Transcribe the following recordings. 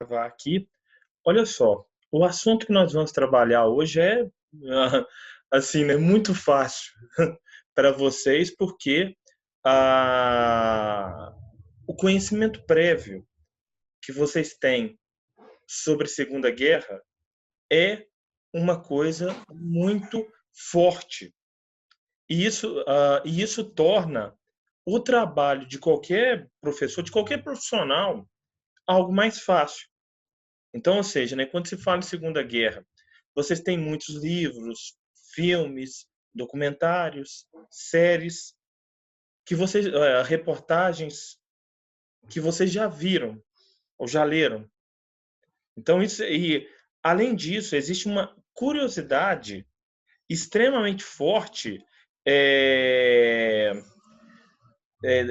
gravar aqui. Olha só, o assunto que nós vamos trabalhar hoje é assim, né, muito fácil para vocês, porque ah, o conhecimento prévio que vocês têm sobre a Segunda Guerra é uma coisa muito forte. E isso torna o trabalho de qualquer professor, de qualquer profissional, algo mais fácil. Então, ou seja, né, quando se fala em Segunda Guerra, vocês têm muitos livros, filmes, documentários, séries, reportagens que vocês já viram ou já leram. Então, além disso, existe uma curiosidade extremamente forte, é,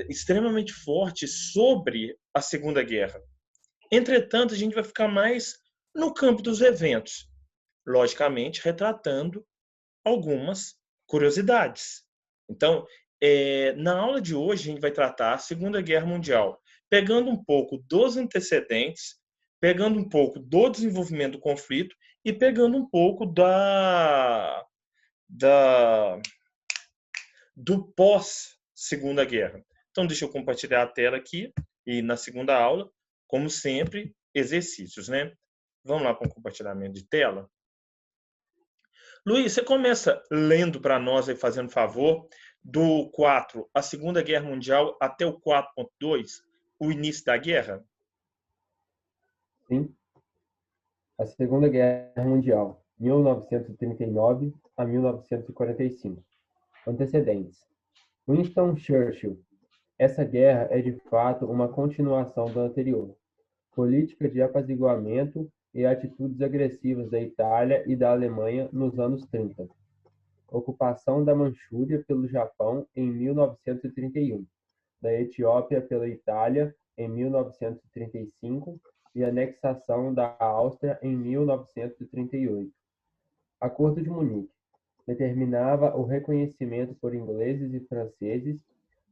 extremamente forte sobre a Segunda Guerra. Entretanto, a gente vai ficar mais no campo dos eventos, logicamente retratando algumas curiosidades. Então, na aula de hoje, a gente vai tratar a Segunda Guerra Mundial, pegando um pouco dos antecedentes, pegando um pouco do desenvolvimento do conflito e pegando um pouco da do pós-Segunda Guerra. Então, deixa eu compartilhar a tela aqui e na segunda aula, como sempre, exercícios, né? Vamos lá para o compartilhamento de tela. Luiz, você começa lendo para nós, aí, fazendo favor, do 4, a Segunda Guerra Mundial, até o 4.2, o início da guerra? Sim. A Segunda Guerra Mundial, 1939 a 1945. Antecedentes. Winston Churchill. Essa guerra é de fato uma continuação da anterior. Política de apaziguamento e atitudes agressivas da Itália e da Alemanha nos anos 30. Ocupação da Manchúria pelo Japão em 1931, da Etiópia pela Itália em 1935 e anexação da Áustria em 1938. Acordo de Munique determinava o reconhecimento por ingleses e franceses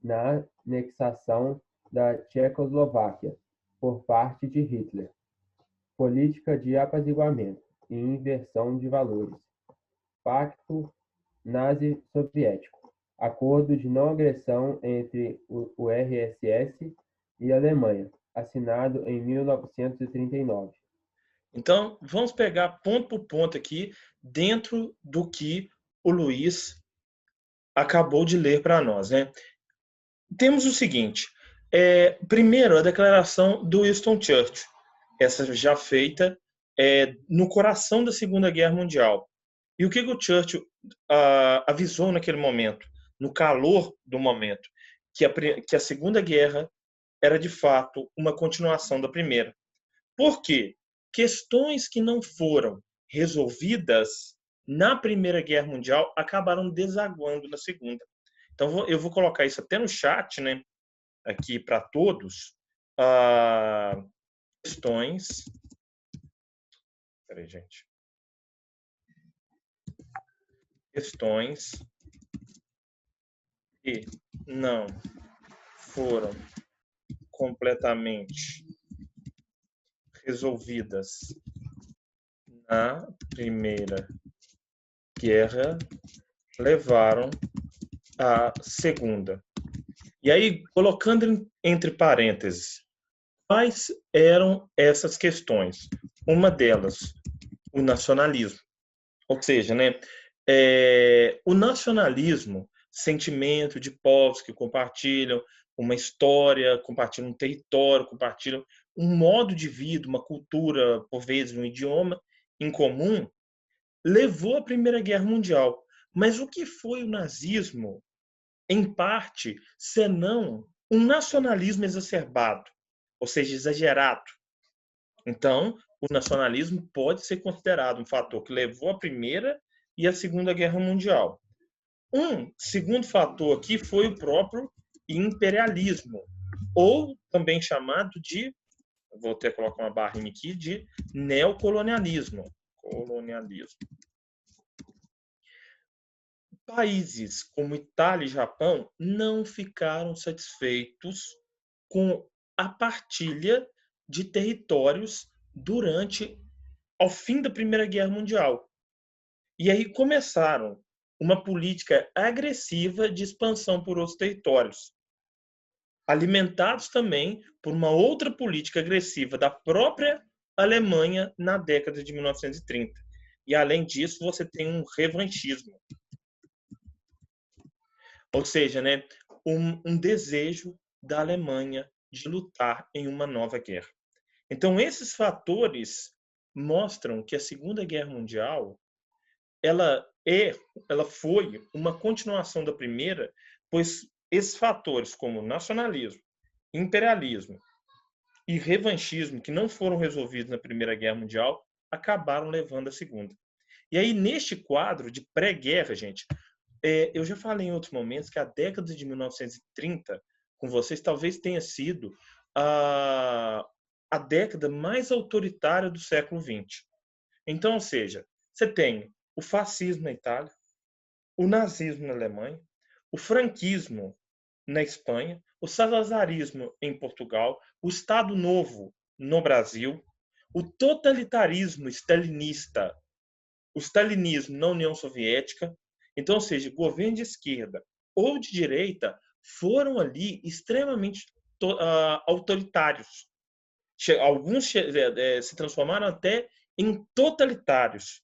na anexação da Tchecoslováquia por parte de Hitler. Política de apaziguamento e inversão de valores. Pacto Nazi-Soviético. Acordo de não agressão entre o RSS e a Alemanha, assinado em 1939. Então, vamos pegar ponto por ponto aqui, dentro do que o Luiz acabou de ler para nós, né? Temos o seguinte, primeiro, a declaração do Winston Churchill, essa já feita no coração da Segunda Guerra Mundial. E o que o Churchill avisou naquele momento, no calor do momento, que a Segunda Guerra era, de fato, uma continuação da Primeira. Por quê? Questões que não foram resolvidas na Primeira Guerra Mundial acabaram desaguando na Segunda. Então, eu vou colocar isso até no chat, né, aqui para todos. Questões. Peraí, gente. Questões que não foram completamente resolvidas na Primeira Guerra levaram à Segunda. E aí, colocando entre parênteses, quais eram essas questões? Uma delas, o nacionalismo. Ou seja, né, o nacionalismo, sentimento de povos que compartilham uma história, compartilham um território, compartilham um modo de vida, uma cultura, por vezes um idioma em comum, levou à Primeira Guerra Mundial. Mas o que foi o nazismo, em parte, senão um nacionalismo exacerbado, ou seja, exagerado? Então, o nacionalismo pode ser considerado um fator que levou à Primeira e à Segunda Guerra Mundial. Um segundo fator aqui foi o próprio imperialismo, ou também chamado de, vou até colocar uma barrinha aqui, de neocolonialismo. Colonialismo. Países como Itália e Japão não ficaram satisfeitos com a partilha de territórios ao fim da Primeira Guerra Mundial. E aí começaram uma política agressiva de expansão por outros territórios, alimentados também por uma outra política agressiva da própria Alemanha na década de 1930. E, além disso, você tem um revanchismo. Ou seja, né, um desejo da Alemanha de lutar em uma nova guerra. Então, esses fatores mostram que a Segunda Guerra Mundial ela foi uma continuação da primeira, pois esses fatores como nacionalismo, imperialismo e revanchismo, que não foram resolvidos na Primeira Guerra Mundial, acabaram levando a Segunda. E aí, neste quadro de pré-guerra, gente, eu já falei em outros momentos que a década de 1930, com vocês, talvez tenha sido a década mais autoritária do século XX. Então, ou seja, você tem o fascismo na Itália, o nazismo na Alemanha, o franquismo na Espanha, o salazarismo em Portugal, o Estado Novo no Brasil, o totalitarismo stalinista, o stalinismo na União Soviética. Então, ou seja, governo de esquerda ou de direita foram ali extremamente autoritários. Alguns se transformaram até em totalitários.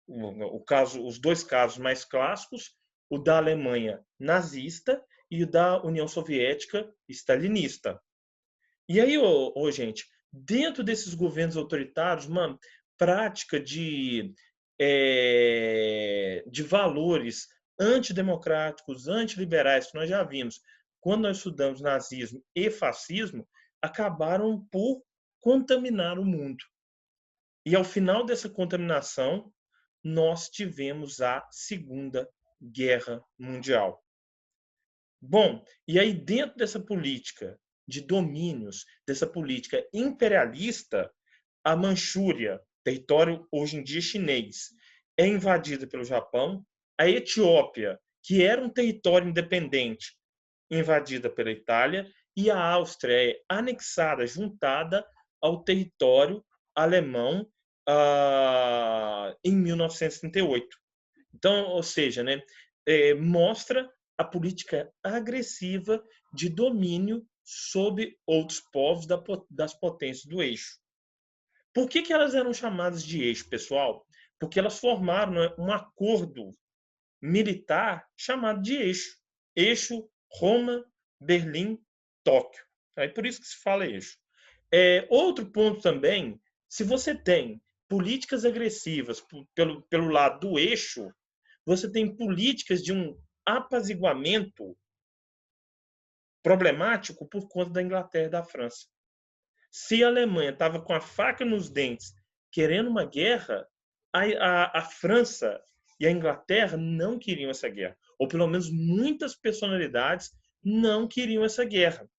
Os dois casos mais clássicos, o da Alemanha nazista e o da União Soviética stalinista. E aí, gente, dentro desses governos autoritários, uma prática de valores antidemocráticos, antiliberais, que nós já vimos quando nós estudamos nazismo e fascismo, acabaram por contaminar o mundo. E ao final dessa contaminação, nós tivemos a Segunda Guerra Mundial. Bom, e aí dentro dessa política de domínios, dessa política imperialista, a Manchúria, território hoje em dia chinês, é invadida pelo Japão, a Etiópia, que era um território independente, invadida pela Itália, e a Áustria é anexada, juntada ao território alemão em 1938. Então, ou seja, né, mostra a política agressiva de domínio sobre outros povos das potências do eixo. Por que elas eram chamadas de eixo, pessoal? Porque elas formaram, né, um acordo militar chamado de eixo. Eixo Roma, Berlim, Tóquio. É por isso que se fala eixo. Outro ponto também, se você tem políticas agressivas pelo lado do eixo, você tem políticas de um apaziguamento problemático por conta da Inglaterra e da França. Se a Alemanha estava com a faca nos dentes querendo uma guerra, a França e a Inglaterra não queriam essa guerra. Ou pelo menos muitas personalidades não queriam essa guerra.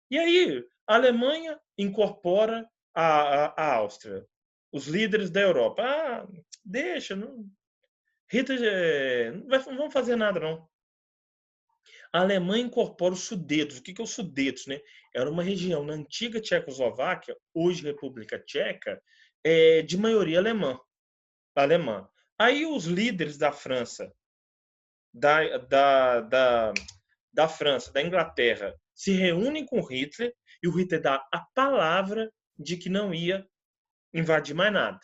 E aí, a Alemanha incorpora a Áustria. Os líderes da Europa. Deixa, não, Hitler não vamos fazer nada, não. A Alemanha incorpora os Sudetos. O que é os Sudetos? Né? Era uma região na antiga Tchecoslováquia, hoje República Tcheca, de maioria alemã. Aí os líderes da França, da França, da Inglaterra, se reúnem com Hitler e o Hitler dá a palavra de que não ia invadir mais nada.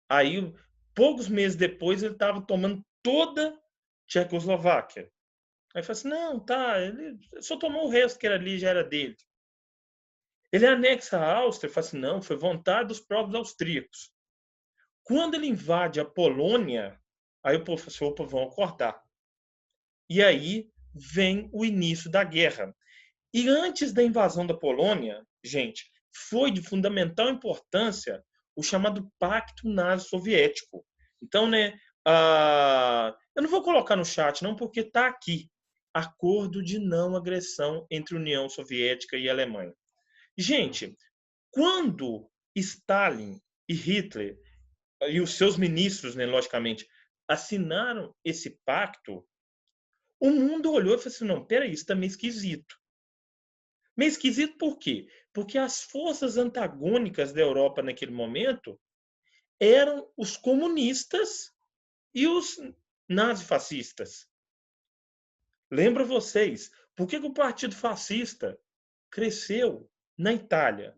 Aí, poucos meses depois, ele estava tomando toda a Tchecoslováquia. Aí fala assim, não, tá, ele só tomou o resto que era ali, já era dele. Ele anexa a Áustria e fala assim, não, foi vontade dos próprios austríacos. Quando ele invade a Polônia, aí o povo fala assim, opa, vão acordar. E aí vem o início da guerra. E antes da invasão da Polônia, gente, foi de fundamental importância o chamado Pacto Nazi-Soviético. Então, né, eu não vou colocar no chat, não, porque está aqui. Acordo de não agressão entre União Soviética e Alemanha. Gente, quando Stalin e Hitler e os seus ministros, né, logicamente, assinaram esse pacto, o mundo olhou e falou assim, não, peraí, isso está meio esquisito. Meio esquisito por quê? Porque as forças antagônicas da Europa naquele momento eram os comunistas e os nazifascistas. Lembra vocês, por que o Partido Fascista cresceu na Itália?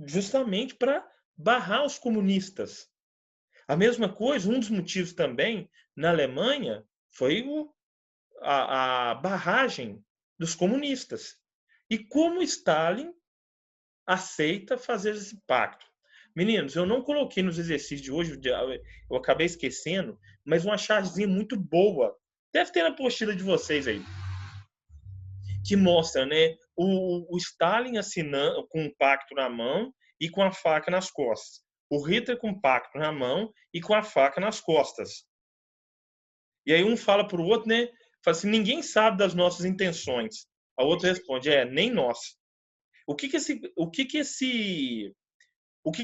Justamente para barrar os comunistas. A mesma coisa, um dos motivos também na Alemanha foi a barragem dos comunistas. E como Stalin aceita fazer esse pacto? Meninos, eu não coloquei nos exercícios de hoje, eu acabei esquecendo, mas uma chargezinha muito boa. Deve ter na apostila de vocês aí. Que mostra, né, o Stalin assinando com um pacto na mão e com a faca nas costas. O Hitler com o pacto na mão e com a faca nas costas. E aí um fala para o outro, né, fala assim, ninguém sabe das nossas intenções. A outra responde, nem nós. O que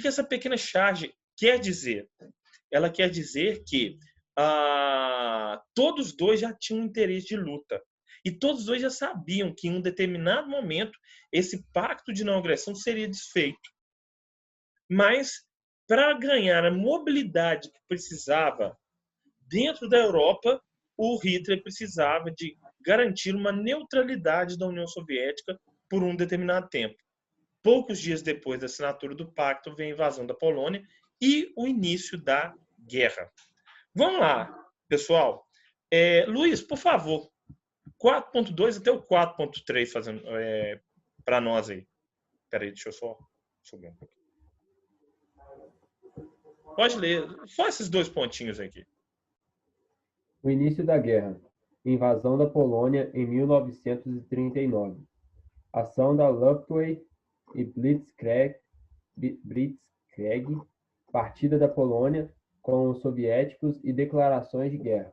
essa pequena charge quer dizer? Ela quer dizer que todos dois já tinham um interesse de luta. E todos dois já sabiam que em um determinado momento esse pacto de não agressão seria desfeito. Mas, para ganhar a mobilidade que precisava dentro da Europa, o Hitler precisava de garantir uma neutralidade da União Soviética por um determinado tempo. Poucos dias depois da assinatura do pacto, vem a invasão da Polônia e o início da guerra. Vamos lá, pessoal. Luiz, por favor, 4.2 até o 4.3 fazendo para nós aí. Peraí, deixa eu só subir um pouquinho. Pode ler, só esses 2 pontinhos aqui. O início da guerra. Invasão da Polônia em 1939. Ação da Luftwaffe e Blitzkrieg, partida da Polônia com os soviéticos e declarações de guerra.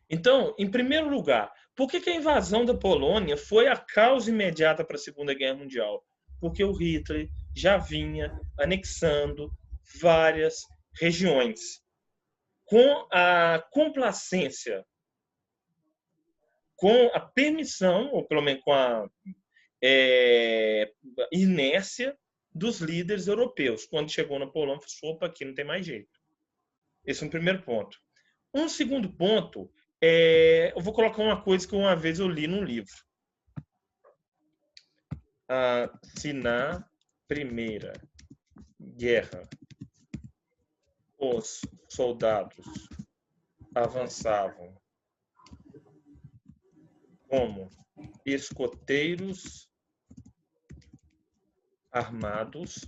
Então, em primeiro lugar, por que a invasão da Polônia foi a causa imediata para a Segunda Guerra Mundial? Porque o Hitler já vinha anexando várias regiões. Com a complacência, com a permissão, ou pelo menos com a inércia dos líderes europeus. Quando chegou na Polônia, falou, opa, aqui não tem mais jeito. Esse é um primeiro ponto. Um segundo ponto, eu vou colocar uma coisa que uma vez eu li num livro. Se na Primeira Guerra os soldados avançavam como escoteiros armados,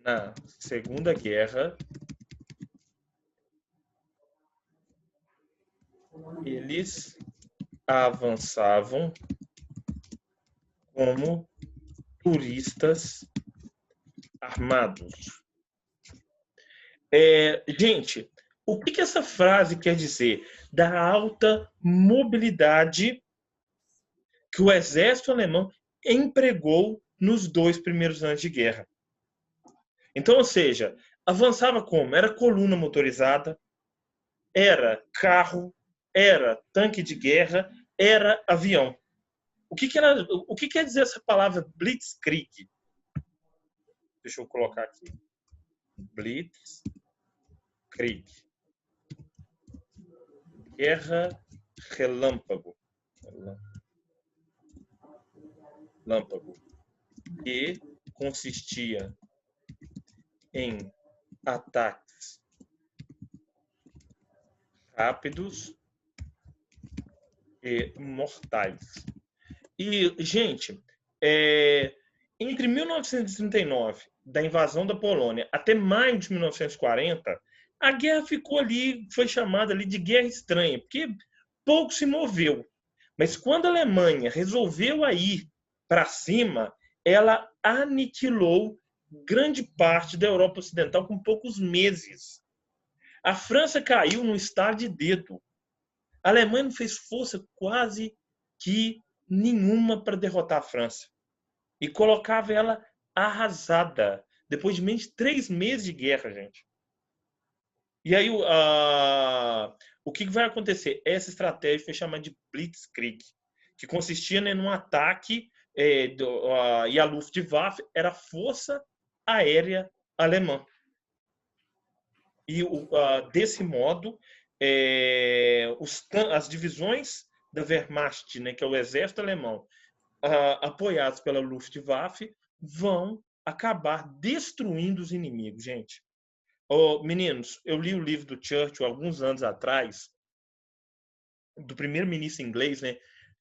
na Segunda Guerra eles avançavam como turistas armados. Gente, o que essa frase quer dizer? Da alta mobilidade que o exército alemão empregou nos 2 primeiros anos de guerra. Então, ou seja, avançava como? Era coluna motorizada, era carro, era tanque de guerra, era avião. O que quer dizer essa palavra Blitzkrieg? Deixa eu colocar aqui. Blitzkrieg. Guerra relâmpago. Que consistia em ataques rápidos e mortais. E, gente, entre 1939, da invasão da Polônia, até maio de 1940, a guerra ficou ali, foi chamada ali de guerra estranha, porque pouco se moveu. Mas quando a Alemanha resolveu ir para cima, ela aniquilou grande parte da Europa Ocidental com poucos meses. A França caiu num estado de dedo. A Alemanha não fez força quase que nenhuma para derrotar a França. E colocava ela arrasada, depois de menos de 3 meses de guerra, gente. E aí, o que vai acontecer? Essa estratégia foi chamada de Blitzkrieg, que consistia num ataque e a Luftwaffe era a Força Aérea Alemã. E desse modo, as divisões da Wehrmacht, né, que é o exército alemão, apoiados pela Luftwaffe, vão acabar destruindo os inimigos, gente. Meninos, eu li o livro do Churchill alguns anos atrás, do primeiro-ministro inglês, né?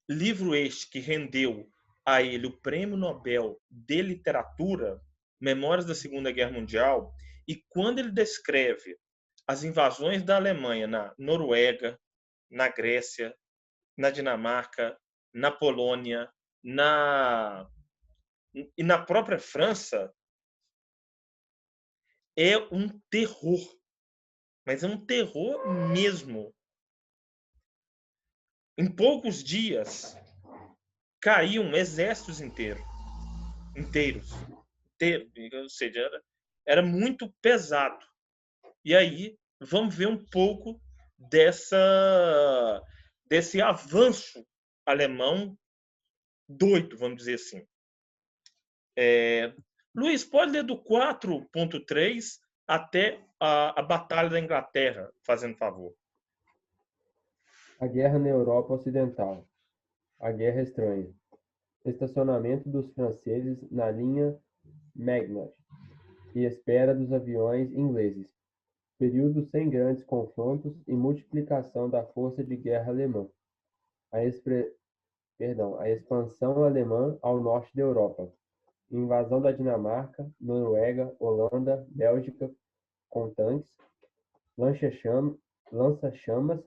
Livro este que rendeu a ele o Prêmio Nobel de Literatura, Memórias da Segunda Guerra Mundial, e quando ele descreve as invasões da Alemanha na Noruega, na Grécia, na Dinamarca, na Polônia, e na própria França, é um terror. Mas é um terror mesmo. Em poucos dias, caíam exércitos inteiros. Ou seja, era muito pesado. E aí, vamos ver um pouco desse avanço alemão doido, vamos dizer assim. Luiz, pode ler do 4.3 até a Batalha da Inglaterra, fazendo favor. A Guerra na Europa Ocidental. A Guerra Estranha. Estacionamento dos franceses na linha Maginot e espera dos aviões ingleses. Período sem grandes confrontos e multiplicação da força de guerra alemã. A expansão alemã ao norte da Europa. Invasão da Dinamarca, Noruega, Holanda, Bélgica com tanques, lança-chamas,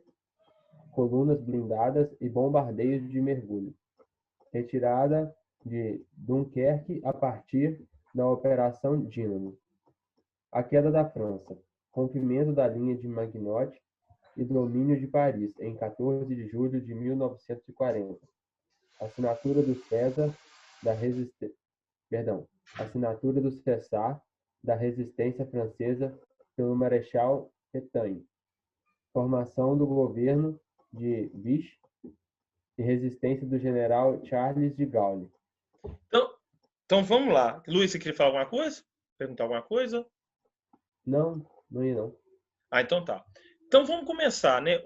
colunas blindadas e bombardeios de mergulho. Retirada de Dunkerque a partir da Operação Dínamo. A queda da França. Rompimento da linha de Maginot e domínio de Paris, em 14 de julho de 1940. Assinatura do César Assinatura do cessar da resistência francesa pelo Marechal Pétain. Formação do governo de Vichy e resistência do general Charles de Gaulle. Então vamos lá. Luiz, você queria falar alguma coisa? Perguntar alguma coisa? Não ia não. Então tá. Então vamos começar, né?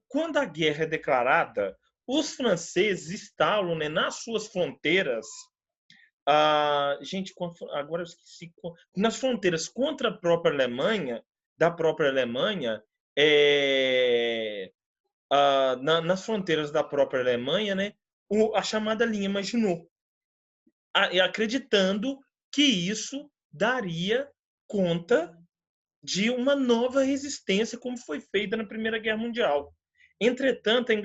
Quando a guerra é declarada, os franceses instalam, né, nas suas fronteiras, agora eu esqueci, nas fronteiras contra a própria Alemanha, nas fronteiras da própria Alemanha, né, a chamada linha Maginot, acreditando que isso daria conta de uma nova resistência, como foi feita na Primeira Guerra Mundial. Entretanto, a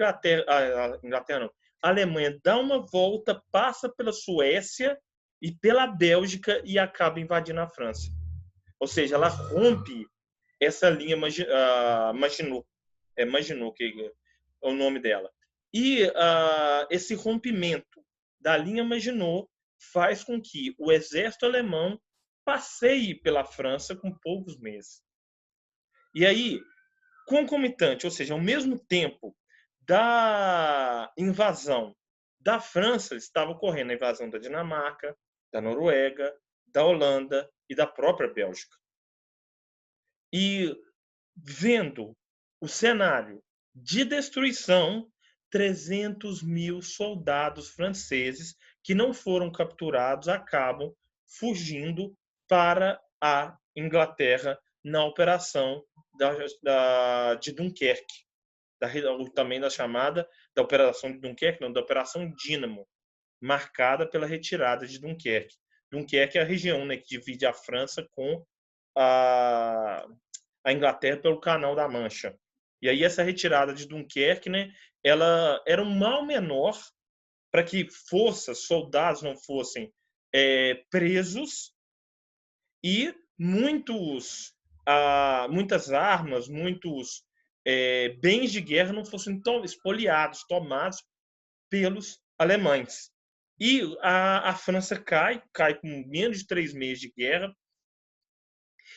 Alemanha dá uma volta, passa pela Suécia e pela Bélgica e acaba invadindo a França. Ou seja, ela rompe essa linha Maginot. Maginot, que é o nome dela. E esse rompimento da linha Maginot faz com que o exército alemão passeie pela França com poucos meses. E aí, concomitante, ou seja, ao mesmo tempo da invasão da França, estava ocorrendo a invasão da Dinamarca, da Noruega, da Holanda e da própria Bélgica. E vendo o cenário de destruição, 300 mil soldados franceses que não foram capturados acabam fugindo para a Inglaterra na operação de Dunkerque, também da chamada da operação de Dunkerque, não, da operação Dínamo, marcada pela retirada de Dunkerque. Dunkerque é a região, né, que divide a França com a Inglaterra pelo Canal da Mancha. E aí essa retirada de Dunkerque, né, ela era um mal menor para que soldados não fossem presos e muitas armas, muitos bens de guerra não fossem espoliados, tomados pelos alemães. E a França cai com menos de 3 meses de guerra,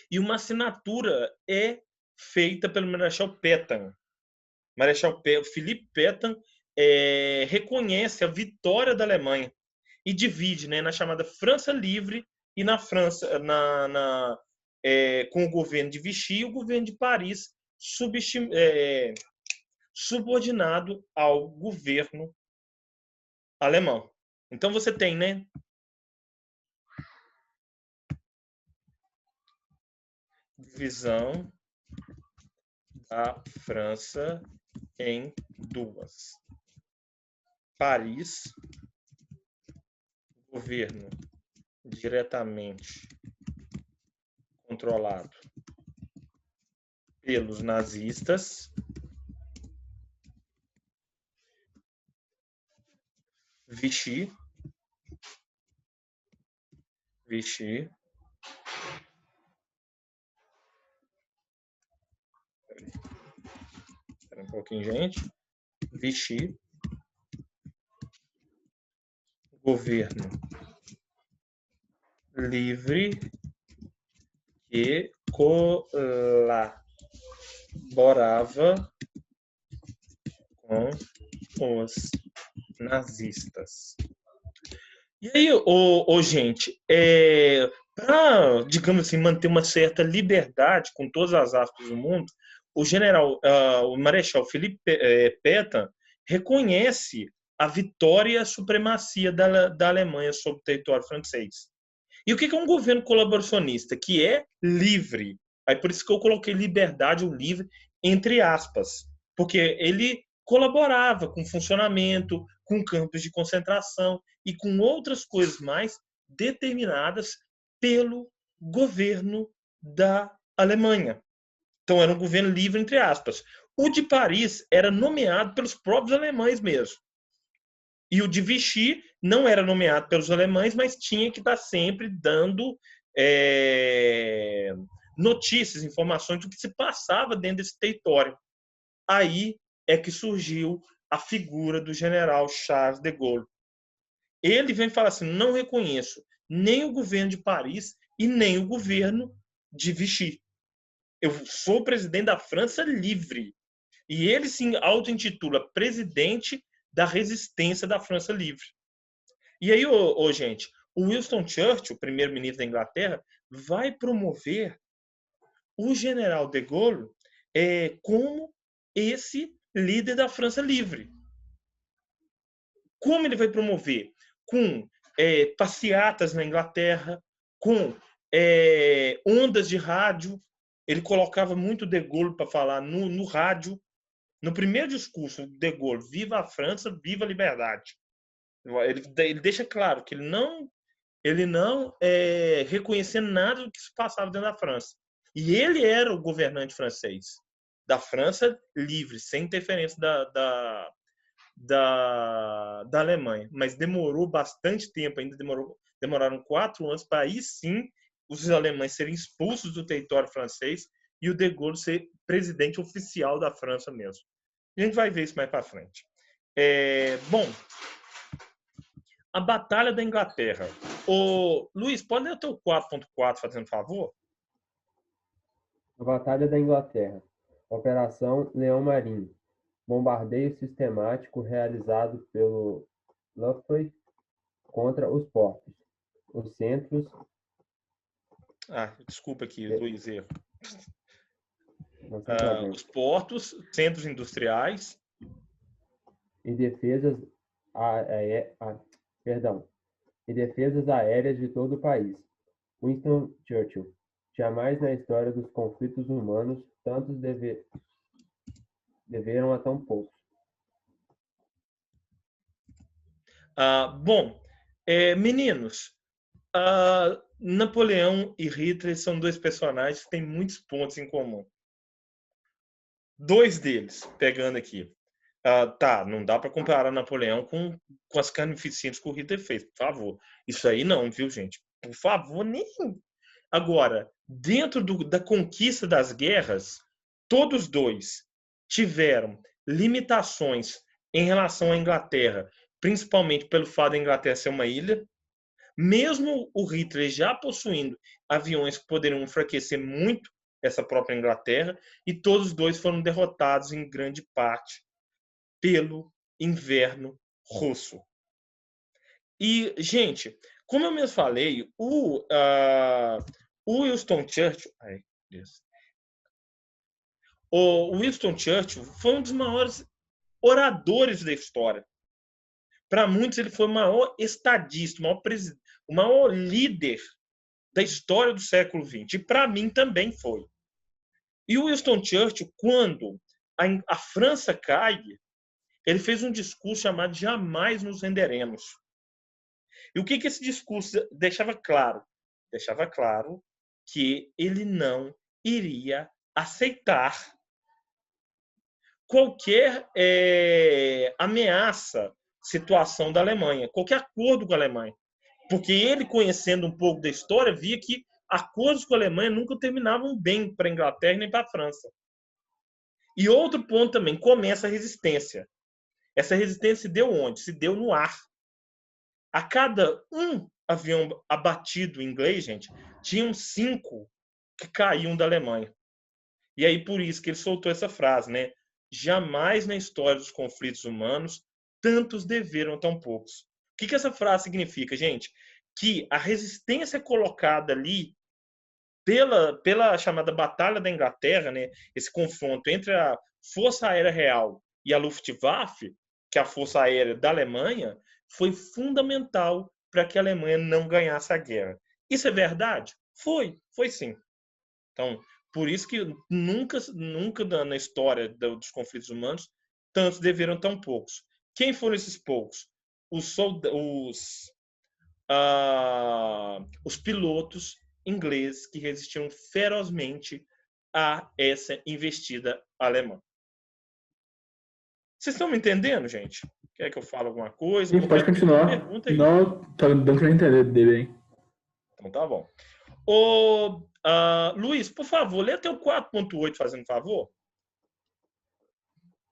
e uma assinatura é feita pelo Marechal Pétain. Philippe Pétain reconhece a vitória da Alemanha e divide, né, na chamada França Livre e na França, com o governo de Vichy e o governo de Paris subordinado ao governo alemão. Então você tem, né, divisão da França em duas. Paris, governo diretamente controlado pelos nazistas, Vichy, espera um pouquinho, gente. Vichy, governo livre que colaborava com os nazistas. E aí, gente, para, digamos assim, manter uma certa liberdade com todas as aspas do mundo, o general, o marechal Philippe Pétain reconhece a vitória e a supremacia da Alemanha sobre o território francês. E o que é um governo colaboracionista? Que é livre. Aí por isso que eu coloquei liberdade ou livre entre aspas, porque ele colaborava com funcionamento, com campos de concentração e com outras coisas mais determinadas pelo governo da Alemanha. Então era um governo livre entre aspas. O de Paris era nomeado pelos próprios alemães mesmo. E o de Vichy não era nomeado pelos alemães, mas tinha que estar sempre dando notícias, informações do que se passava dentro desse território. Aí é que surgiu a figura do general Charles de Gaulle. Ele vem falar assim, não reconheço nem o governo de Paris e nem o governo de Vichy. Eu sou presidente da França livre. E ele se auto-intitula presidente da resistência da França livre. E aí, gente, o Winston Churchill, primeiro-ministro da Inglaterra, vai promover o general de Gaulle como esse líder da França livre. Como ele vai promover? Com passeatas na Inglaterra, com ondas de rádio. Ele colocava muito de Gaulle para falar no rádio. No primeiro discurso, de Gaulle, viva a França, viva a liberdade. Ele deixa claro que ele não reconhecia nada do que se passava dentro da França. E ele era o governante francês, da França livre, sem interferência da Alemanha. Mas demorou bastante tempo, ainda demoraram 4 anos para aí sim os alemães serem expulsos do território francês e o de Gaulle ser presidente oficial da França mesmo. A gente vai ver isso mais para frente. Bom, a Batalha da Inglaterra. Luiz, pode ler o teu 4.4, fazendo favor? A Batalha da Inglaterra. Operação Leão Marinho. Bombardeio sistemático realizado pelo Luftwaffe contra os portos, os centros... Desculpa aqui, Luiz, erro. Não, os portos, centros industriais e defesas aéreas de todo o país. Winston Churchill. Jamais na história dos conflitos humanos tantos deveram a tão poucos. Bom, meninos, Napoleão e Hitler são 2 personagens que têm muitos pontos em comum. 2 deles, pegando aqui. Não dá para comparar Napoleão com as carnificências que o Hitler fez, por favor. Isso aí não, viu, gente? Por favor, nem. Agora, dentro da conquista das guerras, todos 2 tiveram limitações em relação à Inglaterra, principalmente pelo fato da Inglaterra ser uma ilha. Mesmo o Hitler já possuindo aviões que poderiam enfraquecer muito essa própria Inglaterra, e todos os 2 foram derrotados em grande parte pelo inverno russo. E, gente, como eu mesmo falei, o Winston Churchill, ai, Deus. O Winston Churchill foi um dos maiores oradores da história. Para muitos, ele foi o maior estadista, o maior líder da história do século XX. E para mim também foi. E o Winston Churchill, quando a França cai, ele fez um discurso chamado Jamais nos renderemos. E o que esse discurso deixava claro? Deixava claro que ele não iria aceitar qualquer ameaça, situação da Alemanha, qualquer acordo com a Alemanha. Porque ele, conhecendo um pouco da história, via que acordos com a Alemanha nunca terminavam bem para a Inglaterra nem para a França. E outro ponto também, começa a resistência. Essa resistência se deu onde? Se deu no ar. A cada um avião abatido inglês, gente, tinham 5 que caíam da Alemanha. E aí por isso que ele soltou essa frase, né? Jamais na história dos conflitos humanos tantos deveram tão poucos. O que essa frase significa, gente? Que a resistência colocada ali pela chamada Batalha da Inglaterra, né? Esse confronto entre a Força Aérea Real e a Luftwaffe, que é a Força Aérea da Alemanha, foi fundamental para que a Alemanha não ganhasse a guerra. Isso é verdade? Foi sim. Então, por isso que nunca na história dos conflitos humanos tantos deveram tão poucos. Quem foram esses poucos? Os pilotos ingleses que resistiram ferozmente a essa investida alemã. Vocês estão me entendendo, gente? Quer que eu fale alguma coisa? Sim, pode continuar. Pergunta aí. Não, tá dando pra entender bem. Então tá bom. Luiz, por favor, lê até o 4.8, fazendo favor.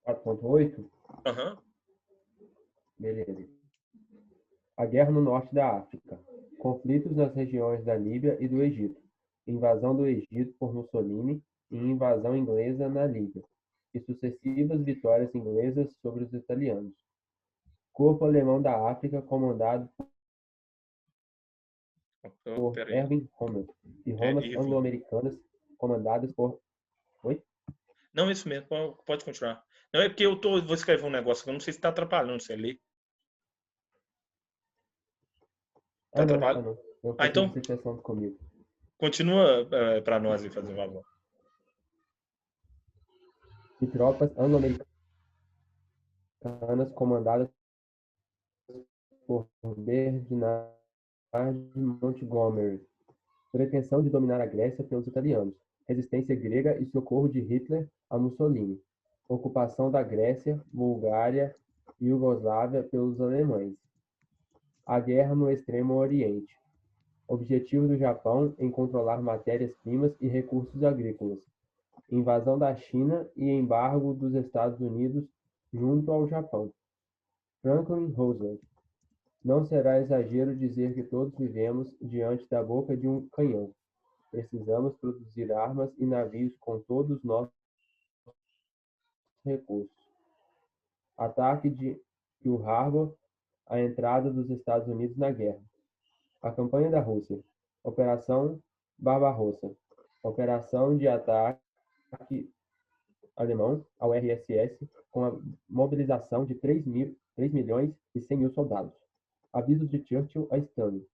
4.8? Aham. Beleza. A guerra no norte da África. Conflitos nas regiões da Líbia e do Egito. Invasão do Egito por Mussolini e invasão inglesa na Líbia. E sucessivas vitórias inglesas sobre os italianos. Corpo alemão da África comandado por Erwin Rommel. E Romas anglo-americanas comandadas por... Oi? Não, isso mesmo. Pode continuar. Não, é porque vou escrever um negócio que eu não sei se está atrapalhando você ler. Tá atrapalhando? Não. Então, comigo. Continua para nós aí, fazer favor. E tropas anglo-americanas comandadas por Bernard Montgomery. Pretensão de dominar a Grécia pelos italianos. Resistência grega e socorro de Hitler a Mussolini. Ocupação da Grécia, Bulgária e Iugoslávia pelos alemães. A guerra no Extremo Oriente. Objetivo do Japão em controlar matérias-primas e recursos agrícolas. Invasão da China e embargo dos Estados Unidos junto ao Japão. Franklin Roosevelt. Não será exagero dizer que todos vivemos diante da boca de um canhão. Precisamos produzir armas e navios com todos os nossos recursos. Ataque de Pearl Harbor, a entrada dos Estados Unidos na guerra. A campanha da Rússia. Operação Barbarossa. Operação de ataque alemão ao RSS com a mobilização de 3 milhões e 100 mil soldados. Avisos de Churchill a Stanley.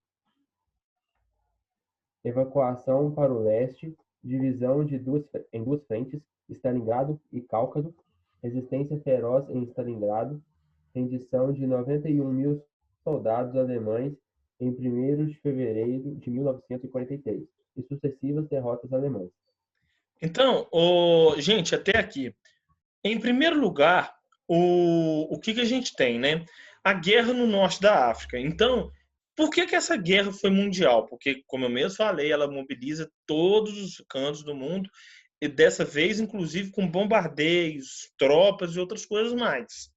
Evacuação para o leste, divisão em duas frentes, Stalingrado e Cáucaso, resistência feroz em Stalingrado, rendição de 91 mil soldados alemães em 1º de fevereiro de 1943 e sucessivas derrotas alemãs. Então, gente, até aqui. Em primeiro lugar, o que a gente tem, né? A guerra no norte da África. Então, por que essa guerra foi mundial? Porque, como eu mesmo falei, ela mobiliza todos os cantos do mundo, e dessa vez, inclusive, com bombardeios, tropas e outras coisas mais.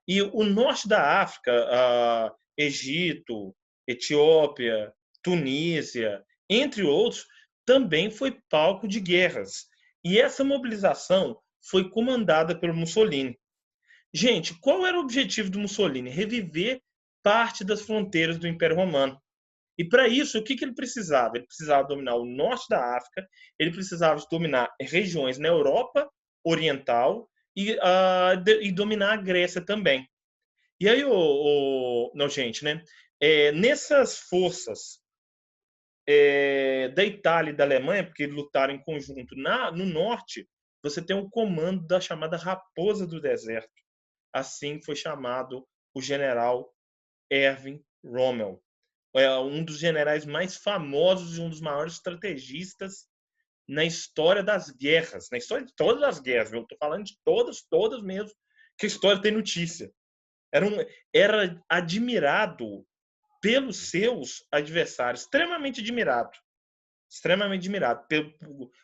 E o norte da África, Egito, Etiópia, Tunísia, entre outros, também foi palco de guerras. E essa mobilização foi comandada pelo Mussolini. Gente, qual era o objetivo do Mussolini? Reviver parte das fronteiras do Império Romano. E para isso, o que ele precisava? Ele precisava dominar o norte da África, ele precisava dominar regiões na Europa Oriental e dominar a Grécia também. E aí, não, gente, né? Nessas forças da Itália e da Alemanha, porque eles lutaram em conjunto no norte, você tem um comando da chamada Raposa do Deserto. Assim foi chamado o general Erwin Rommel. Um dos generais mais famosos e um dos maiores estrategistas na história das guerras, na história de todas as guerras, eu estou falando de todas mesmo, que a história tem notícia. Era admirado pelos seus adversários, extremamente admirado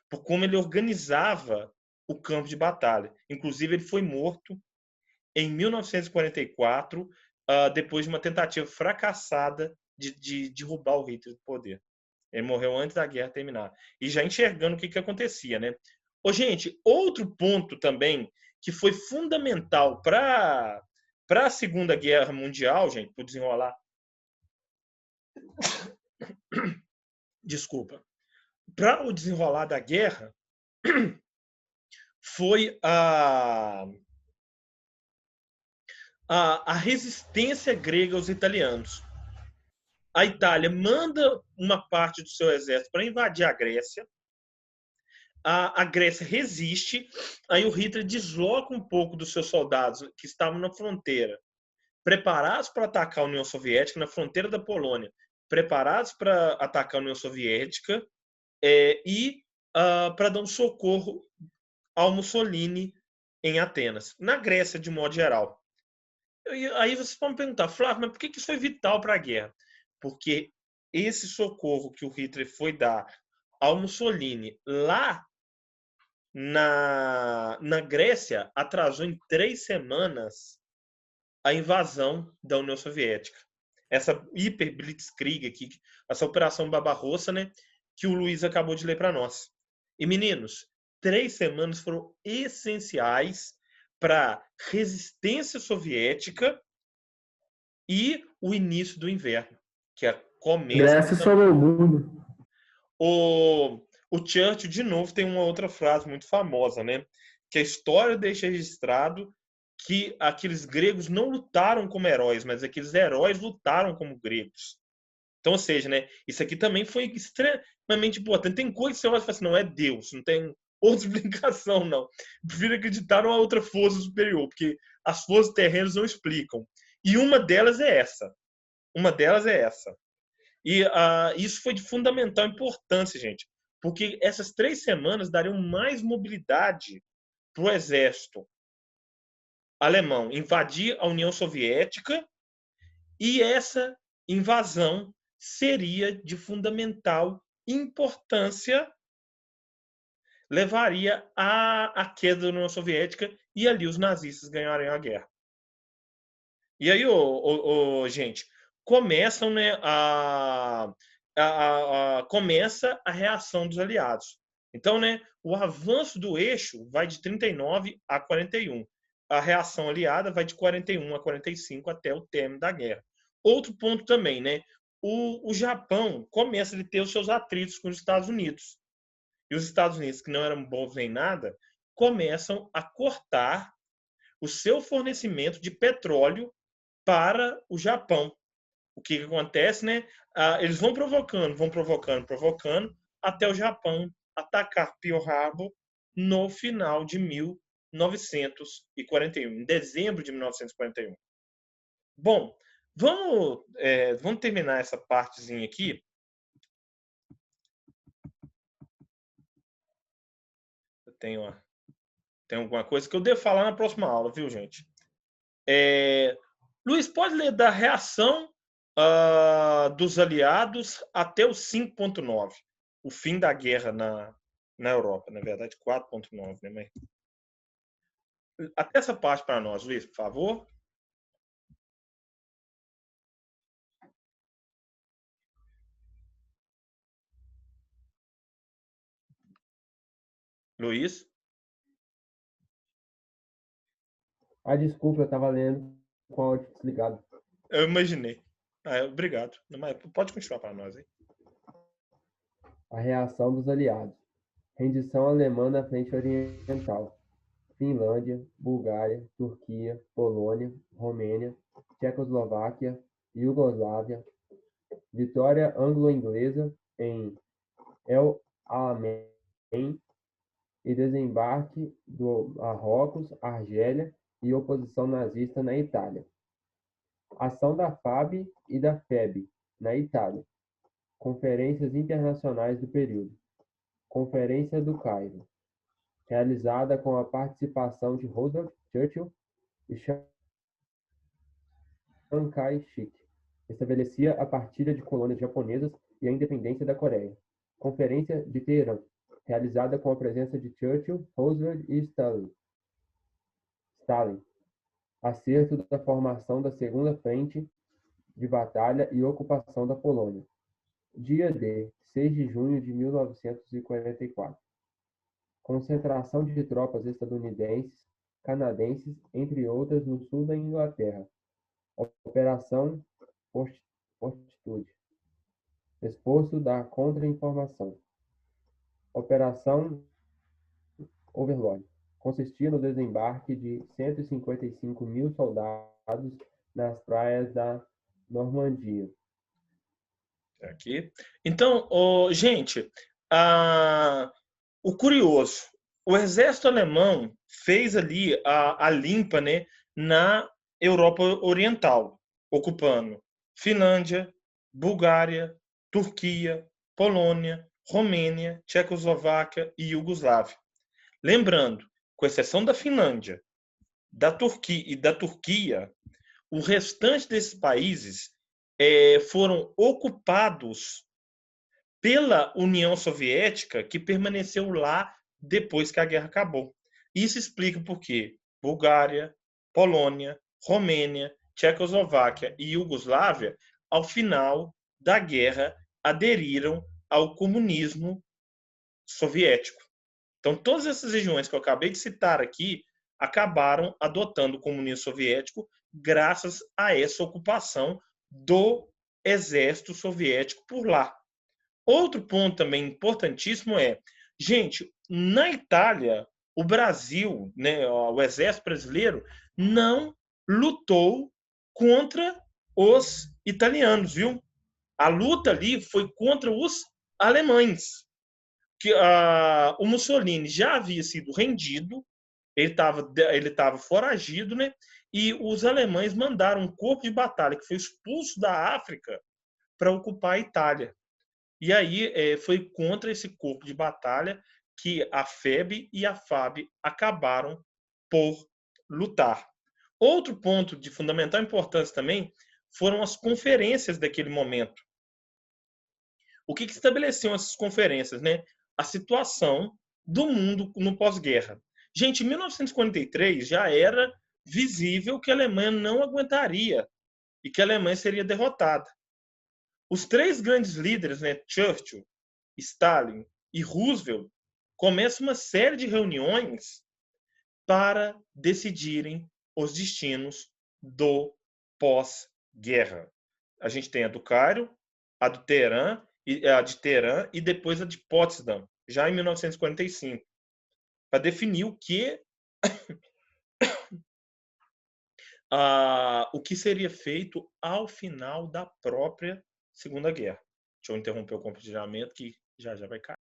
por como ele organizava o campo de batalha. Inclusive, ele foi morto em 1944, depois de uma tentativa fracassada de derrubar o Hitler do poder. Ele morreu antes da guerra terminar. E já enxergando o que acontecia, né? Gente, outro ponto também que foi fundamental para a Segunda Guerra Mundial, gente, para desenrolar. Desculpa. Para o desenrolar da guerra, foi a resistência grega aos italianos. A Itália manda uma parte do seu exército para invadir a Grécia. A Grécia resiste, aí o Hitler desloca um pouco dos seus soldados que estavam na fronteira, preparados para atacar a União Soviética, na fronteira da Polônia, preparados para atacar a União Soviética e para dar um socorro ao Mussolini em Atenas, na Grécia de modo geral. Aí vocês vão me perguntar, Flávio, mas por que isso foi vital para a guerra? Porque esse socorro que o Hitler foi dar ao Mussolini lá na Grécia atrasou em 3 semanas a invasão da União Soviética. Essa hiper blitzkrieg aqui, essa operação Barbarossa, né, que o Luiz acabou de ler para nós. E meninos, 3 semanas foram essenciais para a resistência soviética e o início do inverno, que começa. Grécia sobre o mundo. O Churchill, de novo, tem uma outra frase muito famosa, né? Que a história deixa registrado que aqueles gregos não lutaram como heróis, mas aqueles heróis lutaram como gregos. Então, ou seja, né? Isso aqui também foi extremamente importante. Tem coisa que você vai falar assim, não é Deus, não tem outra explicação, não. Prefiro acreditar numa outra força superior, porque as forças terrenas não explicam. E uma delas é essa. E isso foi de fundamental importância, gente, porque essas 3 semanas dariam mais mobilidade para o exército alemão invadir a União Soviética, e essa invasão seria de fundamental importância, levaria à queda da União Soviética e ali os nazistas ganhariam a guerra. E aí, gente, começam, né, começa a reação dos aliados. Então, né, o avanço do eixo vai de 39 a 41. A reação aliada vai de 41 a 45 até o término da guerra. Outro ponto também, né? O Japão começa a ter os seus atritos com os Estados Unidos. E os Estados Unidos, que não eram bons nem nada, começam a cortar o seu fornecimento de petróleo para o Japão. O que acontece, né? Eles vão provocando, até o Japão atacar Pearl Harbor no final de 1941, em dezembro de 1941. Bom, vamos terminar essa partezinha aqui. Tem alguma coisa que eu devo falar na próxima aula, viu, gente? Luiz, pode ler da reação dos aliados até o 5.9, o fim da guerra na Europa, na verdade 4.9, né? Mas até essa parte para nós, Luiz, por favor. Luiz? Desculpa, eu estava lendo com o áudio desligado. Eu imaginei. Obrigado. Mas pode continuar para nós aí. A reação dos aliados. Rendição alemã na frente oriental. Finlândia, Bulgária, Turquia, Polônia, Romênia, Tchecoslováquia, Iugoslávia. Vitória anglo-inglesa em El Alamein e desembarque do Marrocos, Argélia e oposição nazista na Itália. Ação da FAB e da FEB, na Itália. Conferências internacionais do período. Conferência do Cairo, realizada com a participação de Roosevelt, Churchill e Chiang Kai-shek. Estabelecia a partilha de colônias japonesas e a independência da Coreia. Conferência de Teherã, realizada com a presença de Churchill, Roosevelt e Stalin. Acerto da formação da Segunda Frente de Batalha e ocupação da Polônia. Dia D, 6 de junho de 1944. Concentração de tropas estadunidenses, canadenses, entre outras, no sul da Inglaterra. Operação Fortitude. Esforço da contra-informação. Operação Overlord. Consistia no desembarque de 155.000 soldados nas praias da Normandia. Aqui. Então, gente, o curioso, o exército alemão fez ali a limpa, né, na Europa Oriental, ocupando Finlândia, Bulgária, Turquia, Polônia, Romênia, Tchecoslováquia e Iugoslávia. Lembrando, com exceção da Finlândia, da Turquia, o restante desses países foram ocupados pela União Soviética, que permaneceu lá depois que a guerra acabou. Isso explica por que Bulgária, Polônia, Romênia, Tchecoslováquia e Iugoslávia, ao final da guerra, aderiram ao comunismo soviético. Então, todas essas regiões que eu acabei de citar aqui acabaram adotando o comunismo soviético graças a essa ocupação do exército soviético por lá. Outro ponto também importantíssimo gente, na Itália, o Brasil, né, o exército brasileiro, não lutou contra os italianos, viu? A luta ali foi contra os alemães. Que o Mussolini já havia sido rendido, ele estava foragido, né? E os alemães mandaram um corpo de batalha que foi expulso da África para ocupar a Itália. E aí foi contra esse corpo de batalha que a FEB e a FAB acabaram por lutar. Outro ponto de fundamental importância também foram as conferências daquele momento. O que estabeleciam essas conferências, né? A situação do mundo no pós-guerra. Gente, em 1943 já era visível que a Alemanha não aguentaria e que a Alemanha seria derrotada. Os três grandes líderes, né, Churchill, Stalin e Roosevelt, começam uma série de reuniões para decidirem os destinos do pós-guerra. A gente tem a do Cairo, a de Teherã e depois a de Potsdam, já em 1945, para definir o que seria feito ao final da própria Segunda Guerra. Deixa eu interromper o compartilhamento que já vai cair.